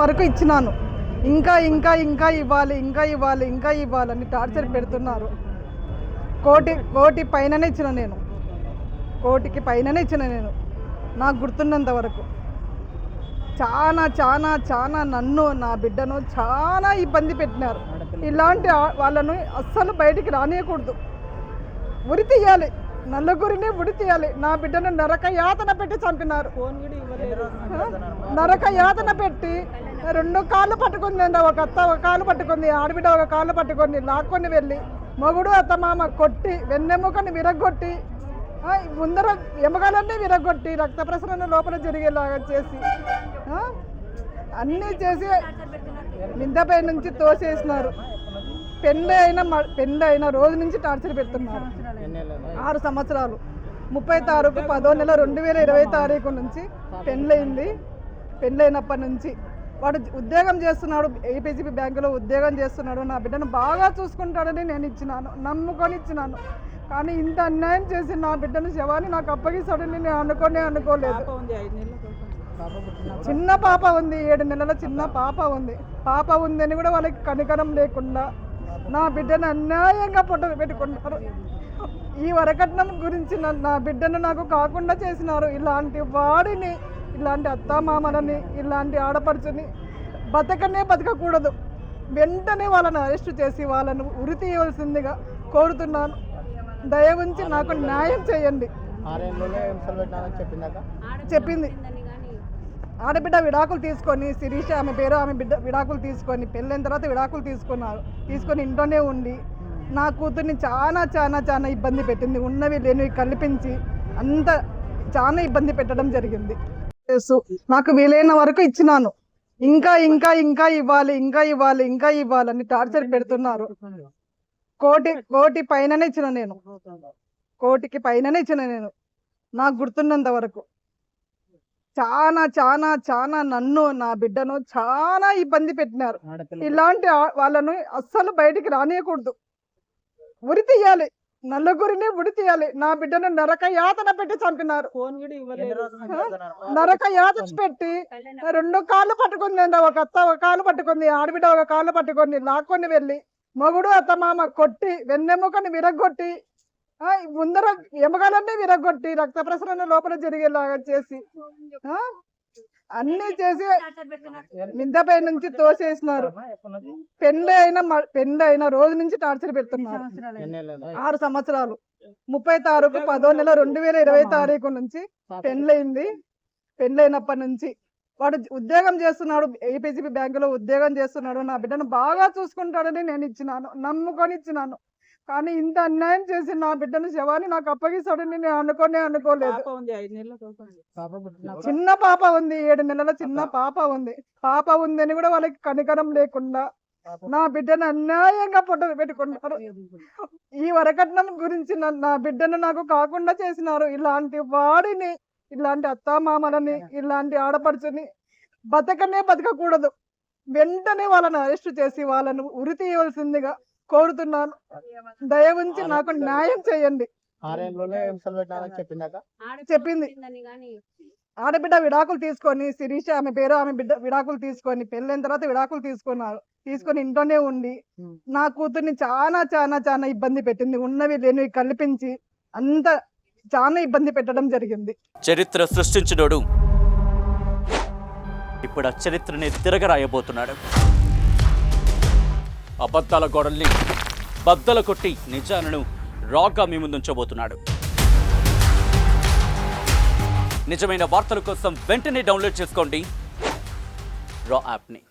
వరకు ఇచ్చినాను. ఇంకా ఇంకా ఇంకా ఇవ్వాలి, ఇంకా ఇవ్వాలి, ఇంకా ఇవ్వాలని టార్చర్ పెడుతున్నారు. కోటి పైననే ఇచ్చిన నేను, కోటికి పైననే ఇచ్చిన నేను నాకు గుర్తున్నంత వరకు. చాలా చాలా చాలా నన్ను, నా బిడ్డను చాలా ఇబ్బంది పెట్టినారు. ఇలాంటి వాళ్ళను అస్సలు బయటికి రానియకూడదు. ఉరి తీయాలి, నలుగురిని ఉరి తీయాలి. నా బిడ్డను నరక యాతన పెట్టి చంపినారు. నరక యాతన పెట్టి 2 కాళ్ళు పట్టుకుంది. ఒక అత్త ఒక కాలు పట్టుకుంది, ఆడబిడ్డ ఒక కాళ్ళు పట్టుకొని లాక్కొని వెళ్ళి మొగుడు అత్తమామ కొట్టి వెన్నెముకని విరగొట్టి ముందర ఎముకలన్నీ విరగొట్టి రక్త ప్రసరణ లోపల జరిగేలాగా చేసి అన్నీ చేసి మిద్దపై నుంచి తోసేసినారు. పెళ్ళి అయిన రోజు నుంచి టార్చర్ పెడుతున్నారు. 6 సంవత్సరాలు. 30 తారీఖు 10వ నెల 2020 తారీఖు నుంచి పెళ్ళయింది. పెళ్ళైనప్పటి నుంచి వాడు ఉద్యోగం చేస్తున్నాడు, ఏపీజీపీ బ్యాంకులో ఉద్యోగం చేస్తున్నాడు. నా బిడ్డను బాగా చూసుకుంటాడని నేను ఇచ్చినాను, నమ్ముకొని ఇచ్చినాను. కానీ ఇంత అన్యాయం చేసి నా బిడ్డను శవాన్ని నాకు అప్పగిస్తాడని నేను అనుకోలేదు. చిన్న పాప ఉంది, 7 నెలల చిన్న పాప ఉంది. పాప ఉందని కూడా వాళ్ళకి కనికరం లేకుండా నా బిడ్డను అన్యాయంగా పెట్టుకున్నారు. ఈ వరకట్నం గురించి నా బిడ్డను నాకు కాకుండా చేసినారు. ఇలాంటి వాడిని, ఇలాంటి అత్తామామలని, ఇలాంటి ఆడపడుచుని బతకకూడదు. వెంటనే వాళ్ళని అరెస్టు చేసి వాళ్ళను ఉరి తీయవలసిందిగా కోరుతున్నాను. దయ ఉంచి నాకు న్యాయం చేయండి. చెప్పింది ఆడబిడ్డ విడాకులు తీసుకొని, శిరీష ఆమె పేరు, ఆమె బిడ్డ విడాకులు తీసుకొని పెళ్ళైన తర్వాత విడాకులు తీసుకొని ఇంట్లోనే ఉండి నా కూతుర్ని చాలా చాలా చాలా ఇబ్బంది పెట్టింది. ఉన్నవి లేనివి కల్పించి అంత చాలా ఇబ్బంది పెట్టడం జరిగింది. నాకు వీలైన వరకు ఇచ్చినాను. ఇంకా ఇంకా ఇంకా ఇవ్వాలి, ఇంకా ఇవ్వాలి, ఇంకా ఇవ్వాలని టార్చర్ పెడుతున్నారు. కోటి పైననే ఇచ్చిన నేను, కోటికి పైననే ఇచ్చిన నేను నాకు గుర్తున్నంత వరకు. చాలా చాలా చాలా నన్ను, నా బిడ్డను చాలా ఇబ్బంది పెట్టినారు. ఇలాంటి వాళ్ళను అస్సలు బయటికి రానియకూడదు. ఉరి తీయాలి, నలుగురిని ఉరి తీయాలి. నా బిడ్డను నరక యాతన పెట్టి చంపినారు. నరక యాతన పెట్టి 2 కాళ్ళు పట్టుకుంది. ఒక అత్త ఒక కాలు పట్టుకుంది, ఆడబిడ్డ ఒక కాళ్ళు పట్టుకొని లాక్కొని వెళ్ళి మొగుడు అత్తమామ కొట్టి వెన్నెముకని విరగొట్టి ముందర ఎముకలన్నీ విరగొట్టి రక్త ప్రసరణ లోపల జరిగేలాగా చేసి అన్నీ చేసి మిద్దపై నుంచి తోసేసినారు. పెళ్ళి అయిన రోజు నుంచి టార్చర్ పెడుతున్నారు. 6 సంవత్సరాలు. 30 తారీఖు 10వ నెల 2020 తారీఖు నుంచి పెళ్ళయింది. పెళ్ళైనప్పటి నుంచి వాడు ఉద్యోగం చేస్తున్నాడు, ఏపీజీపీ బ్యాంకులో ఉద్యోగం చేస్తున్నాడు. నా బిడ్డను బాగా చూసుకుంటాడని నేను ఇచ్చినాను, నమ్ముకొని ఇచ్చినాను. కానీ ఇంత అన్యాయం చేసి నా బిడ్డను శవాన్ని నాకు అప్పగిస్తాడని నేను అనుకోలేదు. చిన్న పాప ఉంది, 7 నెలల చిన్న పాప ఉంది. పాప ఉందని కూడా వాళ్ళకి కనికరం లేకుండా నా బిడ్డను అన్యాయంగా పెట్టుకున్నారు. ఈ వరకట్నం గురించి నా బిడ్డను నాకు కాకుండా చేసినారు. ఇలాంటి వాడిని, ఇలాంటి అత్తామామలని, ఇలాంటి ఆడపడుచుని బతకకూడదు. వెంటనే వాళ్ళని అరెస్టు చేసి వాళ్ళను ఉరి తీయవలసిందిగా కోరుతున్నాను. దయ ఉంచి నాకు న్యాయం చేయండి. చెప్పింది ఆడబిడ్డ విడాకులు తీసుకొని, శిరీష ఆమె పేరు, ఆమె బిడ్డ విడాకులు తీసుకొని పెళ్ళైన తర్వాత విడాకులు తీసుకొని ఇంట్లోనే ఉండి నా కూతుర్ని చాలా చాలా చాలా ఇబ్బంది పెట్టింది. ఉన్నవి లేనివి కల్పించి అంత చాలా ఇబ్బంది పెట్టడం జరిగింది. చరిత్ర సృష్టించినోడు ఇప్పుడు ఆ చరిత్రని తిరగరాయబోతున్నాడు. అబద్ధాల గోడల్ని బద్దలు కొట్టి నిజాలను రాగా మీ ముందుంచబోతున్నాడు. నిజమైన వార్తల కోసం వెంటనే డౌన్లోడ్ చేసుకోండి రా యాప్ని.